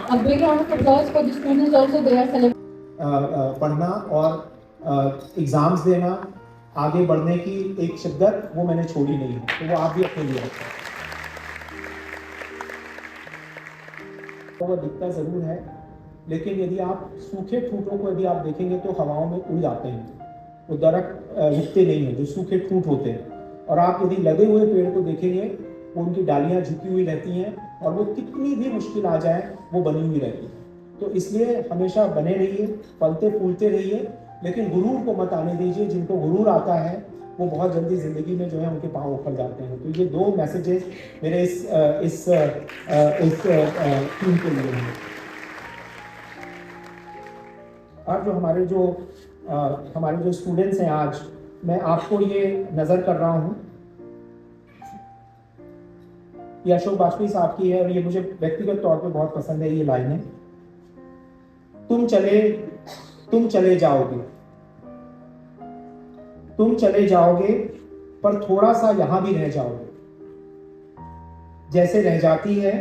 A big round of applause for the students also. They are celebrating. पढ़ना और exams देना, आगे बढ़ने की एक शिद्दत वो मैंने छोड़ी नहीं है, तो वो आप भी अपने लिए रखें। वो दिखता ज़रूर है, लेकिन यदि आप सूखे ठूंठों को यदि आप देखेंगे तो हवाओं में उड़ जाते हैं, वो दरख्त रुकते नहीं हैं, जो सूखे ठूंठ होते हैं। और आप यदि लगे हुए पेड़ को देखेंगे, वो उनकी डालियाँ झुकी हुई रहती हैं और वो कितनी भी मुश्किल आ जाए वो बनी हुई रहती है। तो इसलिए हमेशा बने रहिए, फलते फूलते रहिए, लेकिन गुरूर को मत आने दीजिए। जिनको गुरूर आता है वो बहुत जल्दी ज़िंदगी में जो है उनके पाँव उखड़ जाते हैं। तो ये दो मैसेजेस मेरे इस टीम के लिए हैं। और जो हमारे जो स्टूडेंट्स हैं, आज मैं आपको ये नज़र कर रहा हूँ, ये अशोक वाजपेयी साहब की है और ये मुझे व्यक्तिगत तौर पे बहुत पसंद है। ये लाइनें, तुम चले जाओगे पर थोड़ा सा यहां भी रह जाओगे, जैसे रह जाती है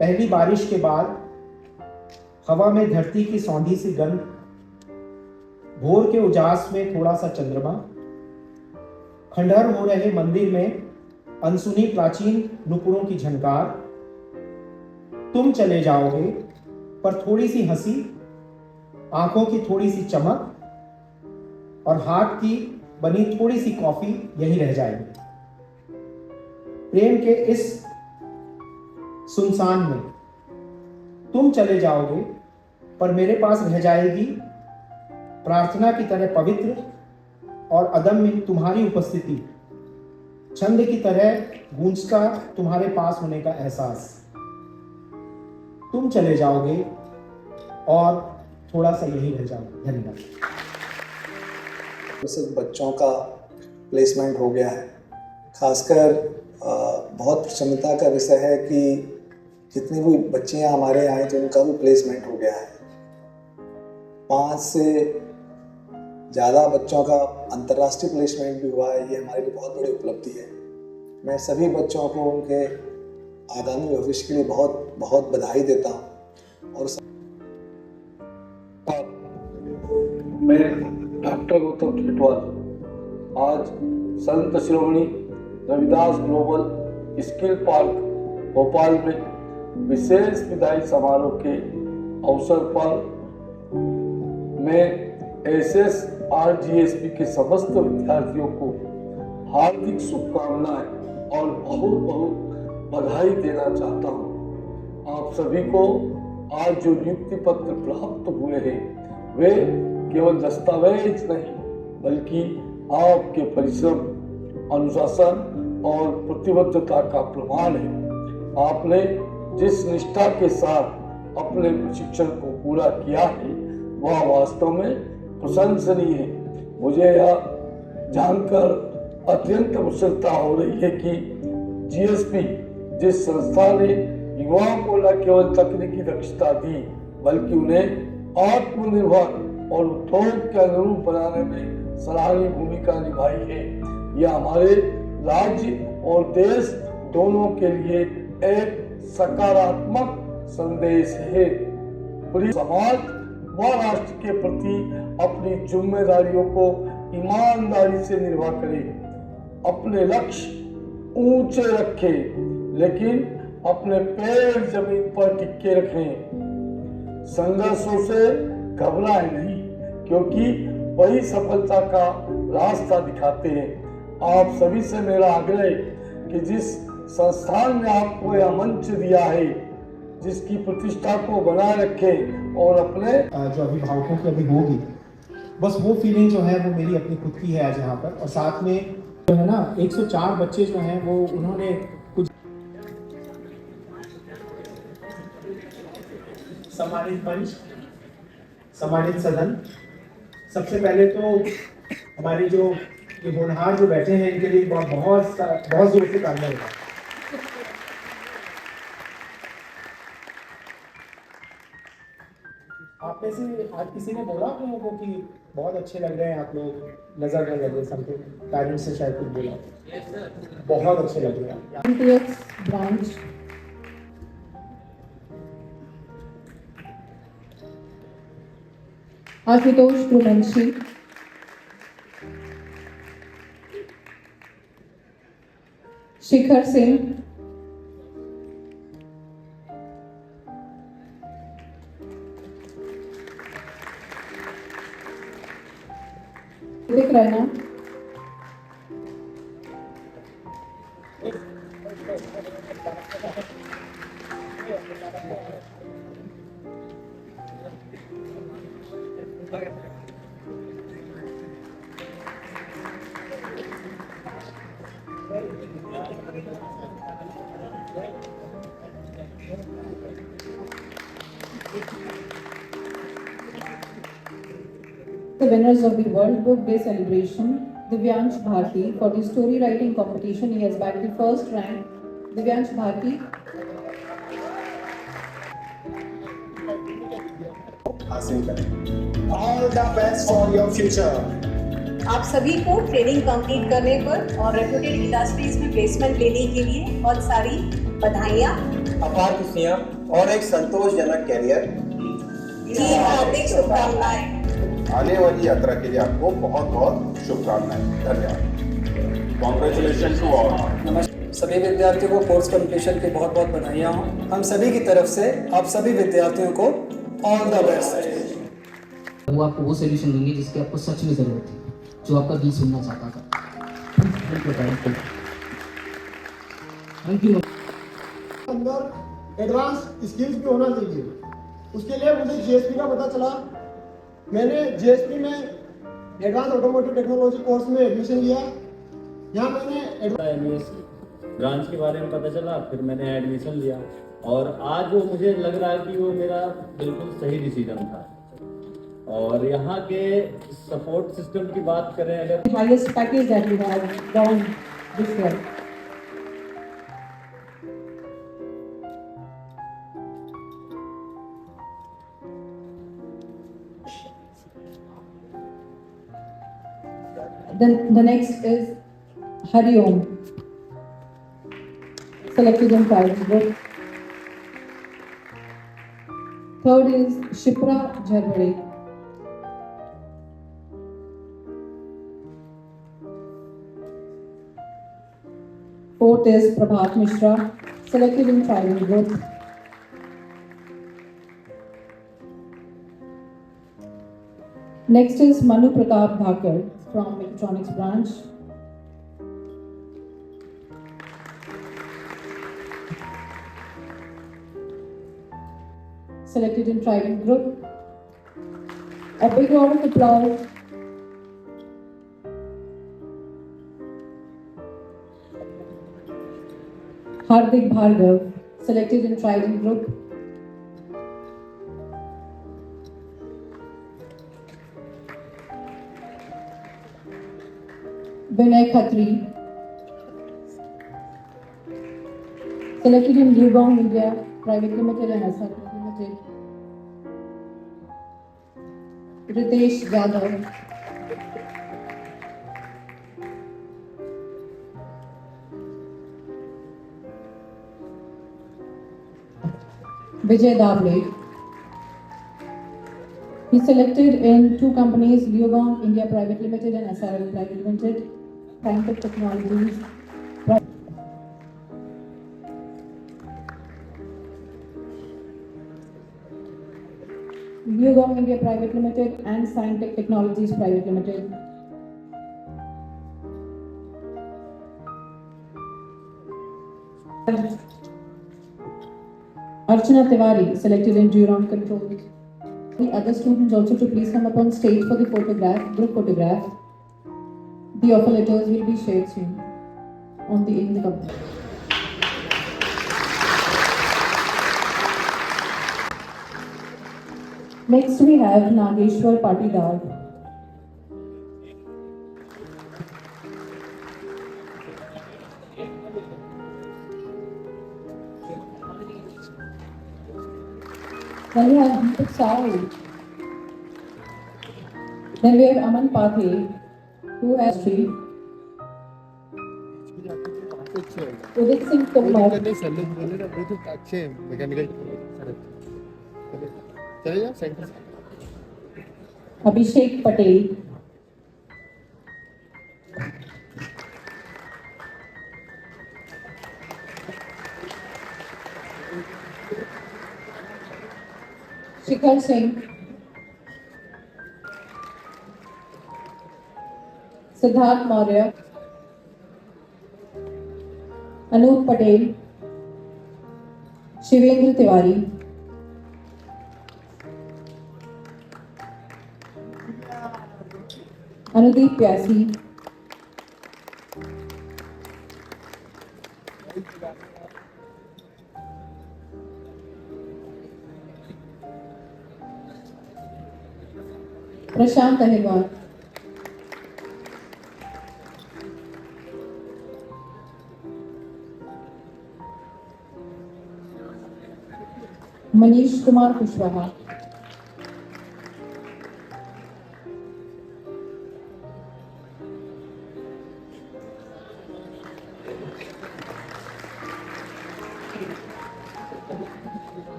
पहली बारिश के बाद हवा में धरती की सौंधी सी गंध, भोर के उजास में थोड़ा सा चंद्रमा, खंडहर हो रहे मंदिर में अनसुनी प्राचीन नुपुरों की झनकार। तुम चले जाओगे पर थोड़ी सी हंसी, आंखों की थोड़ी सी चमक और हाथ की बनी थोड़ी सी कॉफी यही रह जाएगी। प्रेम के इस सुनसान में तुम चले जाओगे पर मेरे पास रह जाएगी प्रार्थना की तरह पवित्र और अदम्य तुम्हारी उपस्थिति, छंद की तरह गूंजता तुम्हारे पास होने का एहसास। तुम चले जाओगे और थोड़ा सा यही रह जाओगे। धन्यवाद। सिर्फ बच्चों का प्लेसमेंट हो गया है, खासकर बहुत प्रसन्नता का विषय है कि जितनी भी बच्चियां हमारे आए तो उनका भी प्लेसमेंट हो गया है। 5 से ज़्यादा बच्चों का अंतर्राष्ट्रीय प्लेसमेंट भी हुआ है। ये हमारे लिए बहुत बड़ी उपलब्धि है। मैं सभी बच्चों को उनके आगामी भविष्य के लिए बहुत बहुत बधाई देता हूँ। और मैं डॉक्टर गौतम खेटवाल आज Sant Shiromani Ravidas Global Skill Park Bhopal में विशेष विदाई समारोह के अवसर पर मैं SSRGSP के समस्त विद्यार्थियों को हार्दिक शुभकामनाएं और बहुत बहुत बधाई देना चाहता हूं। आप सभी को आज जो नियुक्ति पत्र प्राप्त हुए हैं वे केवल दस्तावेज नहीं बल्कि आपके परिश्रम, अनुशासन और प्रतिबद्धता का प्रमाण है। आपने जिस निष्ठा के साथ अपने प्रशिक्षण को पूरा किया है वह वास्तव में प्रशंसनीय है। मुझे यह जानकर अत्यंत प्रसन्नता हो रही है कि GSP जिस संस्था ने युवाओं को न केवल तकनीकी दक्षता दी बल्कि उन्हें आत्मनिर्भर और उद्योग के अनुरूप बनाने में सराहनीय भूमिका निभाई है, यह हमारे राज्य और देश दोनों के लिए एक सकारात्मक संदेश है। पूरी समाज व राष्ट्र के प्रति अपनी जिम्मेदारियों को ईमानदारी से निर्वाह करे, अपने लक्ष्य ऊंचे रखे लेकिन अपने पैर जमीन पर टिके रखें। संघर्षों से घबराए नहीं क्योंकि वही सफलता का रास्ता दिखाते हैं। आप सभी से मेरा आग्रह है कि जिस संस्थान ने आपको यह मंच दिया है, जिसकी प्रतिष्ठा को बनाए रखें और अपने जो अभिभावकों की अभी होगी, बस वो फीलिंग जो है वो मेरी अपनी खुद की है आज यहाँ पर। और साथ में जो है ना 104 बच्चे जो हैं वो उन्होंने कुछ सम्मानित मंच, सम्मानित सदन, सबसे पहले तो हमारे जो ये होनहार जो बैठे हैं इनके लिए बहुत जोर से तालियां होगा। आप आप में से आज किसी ने बोला आप लोगों को कि बहुत अच्छे लग रहे हैं आप लोग, नजर न लगे, समथिंग पेरेंट्स से शायद कुछ बोला, बहुत अच्छे लग रहे हैं। MTX branch. Ashutosh ध्रुवंशी. Shikhar Singh. Hrithik Raina. The winners of the World Book Day celebration, Divyansh Bharti, for the story writing competition, he has bagged the first rank. Divyansh Bharti. हासिल करें। All the best for your future. आप सभी को training complete करने पर और reputed industries में placement लेने के लिए बहुत सारी बधाइयाँ। अपार खुशियाँ और एक संतोषजनक कैरियर जी हार्दिक शुभकामनाएं। आने वाली यात्रा के लिए आपको बहुत बहुत शुभकामनाएं। धन्यवाद। Congratulation to all. सभी विद्यार्थियों को कोर्स कंप्लीशन की बहुत बहुत बधाइयाँ हों। हम सभी की तरफ से आप सभी विद्यार्थियों को ऑल द बेस्ट। वो आपको वो सोल्यूशन देंगे जिसकी आपको सच में ज़रूरत है, जो आपका दिल सुनना चाहता था। Thank you. अंदर एडवांस स्किल्स भी होना चाहिए। उसके लिए मुझे जीएसपी का पता चला। मैंने जीएसपी में एडवांस ऑटोमोटिव टेक्नोलॉजी कोर्स में एडमिशन लिया। यहाँ मैंने एमईएस ब्रांच के बारे में पता चला, फिर मैंने एडमिशन लिया और आज वो मुझे लग रहा है कि वो मेरा बिल्कुल सही डिसीजन था। और यहाँ के सपोर्ट सिस्टम की बात करें अगर, Highest package that you have done this year. Then the next is Hari Om, selected in private group. Third is Shipra Jharwade. Fourth is Prabhat Mishra, selected in tribal group. Next is Manu Pratap Bhakar from Electronics branch. Selected in tribal group. A big round of applause. Hardik Bhargav, selected in Trident Group. Vinay Khatri, selected in Liugong India Private Limited and SR Limited. Ritesh Yadav, Vijay Davle. He selected in two companies, Liugong India Private Limited and SRL Private Limited, Scientific Technologies. Liugong India Private Limited and Scientific Technologies Private Limited. Archana Tiwari, selected in Durand Control. The other students also to please come up on stage for the photograph, group photograph. The offer letters will be shared soon on the in the company. Next we have Nageshwar Patidar. Then we have Deepak Sahu, Then we have Aman Pathe, who has three. Udit Singh Tomar, अच्छे mechanical चलेगा centre Abhishek Patel, Shikhar Singh, Siddharth Maurya, Anup Patel, Shivendra Tiwari, Anudeep Pyasi, Prashant Ahirwal, Manish Kumar Kushwaha,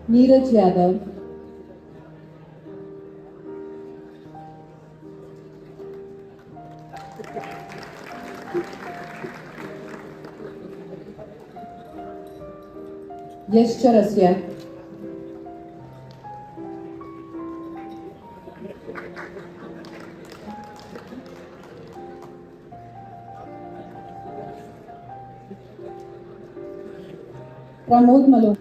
Neeraj Yadav, Yash Chaurasia, Pramod Malo,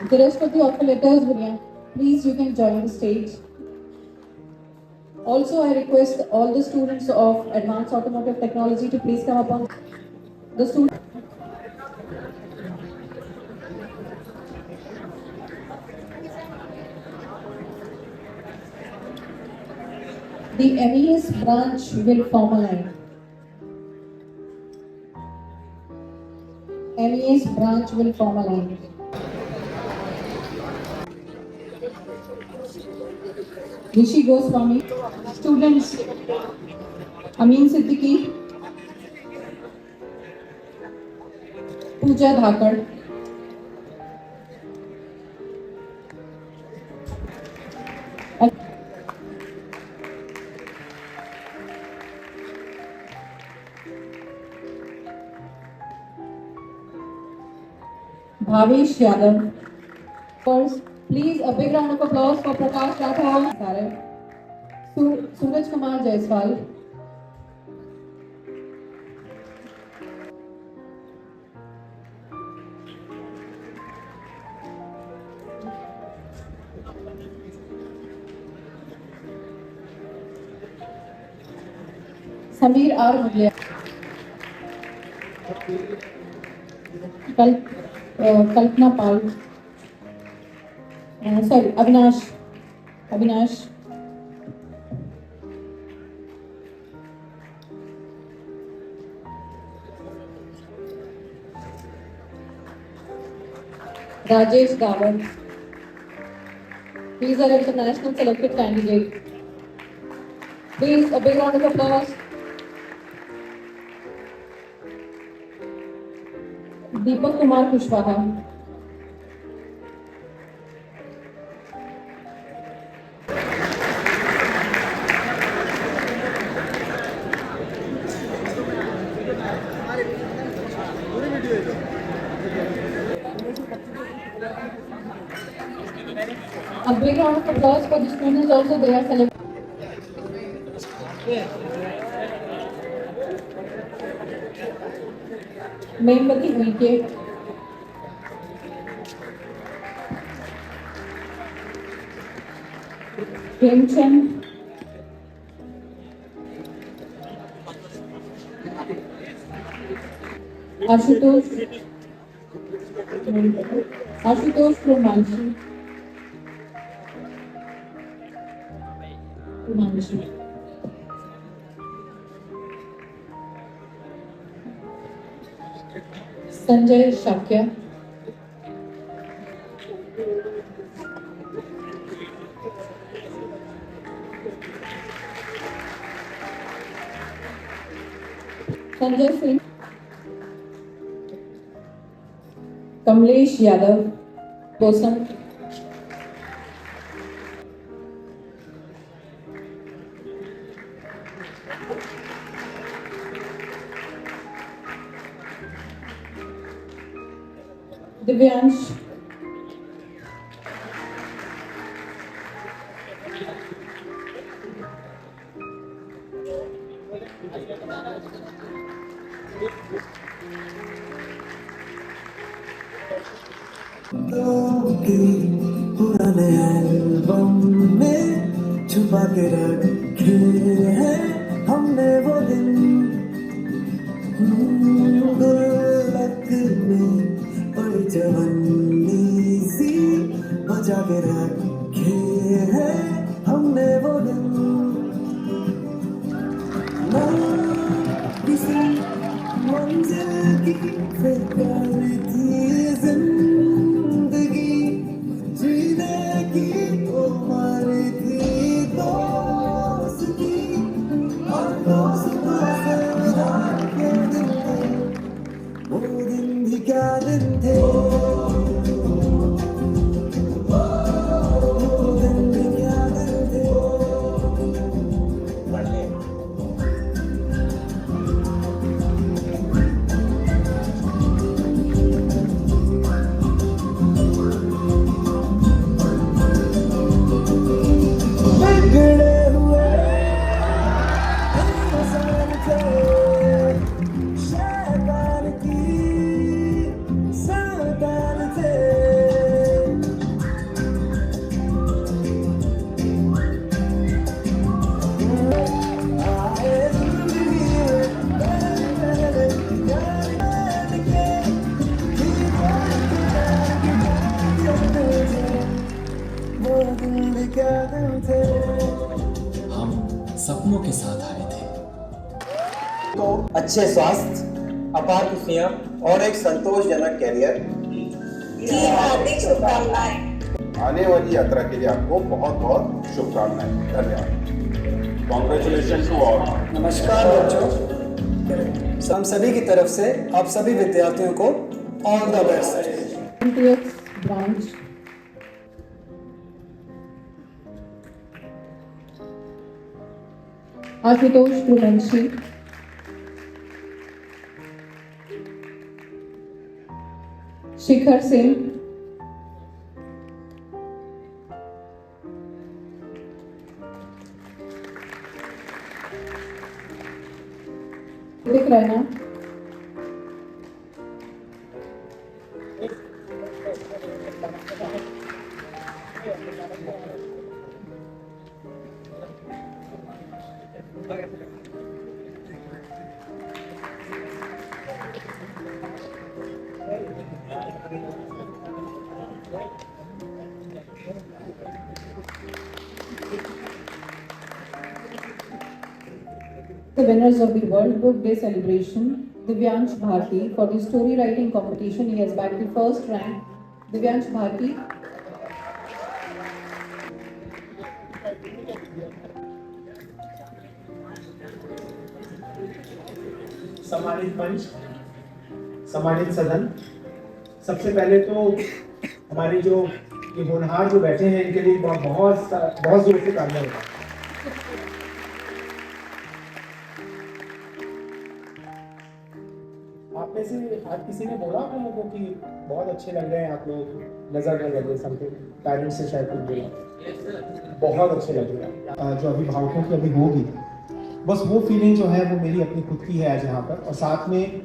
the rest of the offer letters, please you can join the stage. Also, I request all the students of Advanced Automotive Technology to please come upon the student. The MES branch will form a line. MES branch will form a line. Rishi Goswami, students Amin Siddiqui, Pooja Dhakad, Bhavesh Yadav. First, please a big round of applause for Prakash Rathore, Suraj Kumar Jaiswal, Samir R. Mudlia, Kalpana Pal, sorry, Avinash, Rajesh Dawar. These are international selected candidates. Please, a big round of applause. Deepak Kumar Kushwaha. A big round of applause for the students also, they are celebrating. Membati Uike, Premchand, Ashutosh Kumanshi, Sanjay Shakya, Sanjay Singh, Kamlesh Yadav, Kosam, Divyansh, पुराने album में छुपा के रखे हैं हमने वो दिन, गुल्लक में पड़ी जवानी सी बचा के रखे हैं हमने वो दिन, ना किसी मंजिल की फिक्र थी जिंदगी जीने की उम्र थी दोस्ती और दोस्तों से के दिन थे वो दिन भी क्या दिन थे, वो दिन भी क्या दिन थे। बिगड़े हुए इंसान थे शैतान की संतान थे, आए जिंदगी में पहले जान के वो दिन भी क्या दिन थे। हम सपनों के साथ आए थे। तो अच्छे स्वास्थ्य, अपार खुशियाँ और एक संतोषजनक कैरियर जी हार्दिक शुभकामनाएं। आने वाली यात्रा के लिए आपको बहुत बहुत शुभकामनाएं। धन्यवाद। Congratulation to all. नमस्कार बच्चों, हम सभी की तरफ से आप सभी विद्यार्थियों को all the best. Branch, Ashutosh Pruvanshi, Shikhar Singh, Hrithik Raina, The winners of the World Book Day celebration, Divyansh Bharti, for the story writing competition, he has bagged the first rank. Divyansh Bharti. सम्मानित मंच, सम्मानित सदन, सबसे पहले तो हमारे जो ये होनहार जो बैठे हैं इनके लिए बहुत जोर से तालियां होगा। आप में से आज किसी ने बोला आप लोगों को कि बहुत अच्छे लग रहे हैं आप लोग, नजर न लगे, समथिंग पेरेंट्स से शायद कुछ बोला, बहुत अच्छे लग रहे हैं। जो अभिभावकों की अभी होगी, बस वो फीलिंग जो है वो मेरी अपनी खुद की है आज यहाँ पर, और साथ में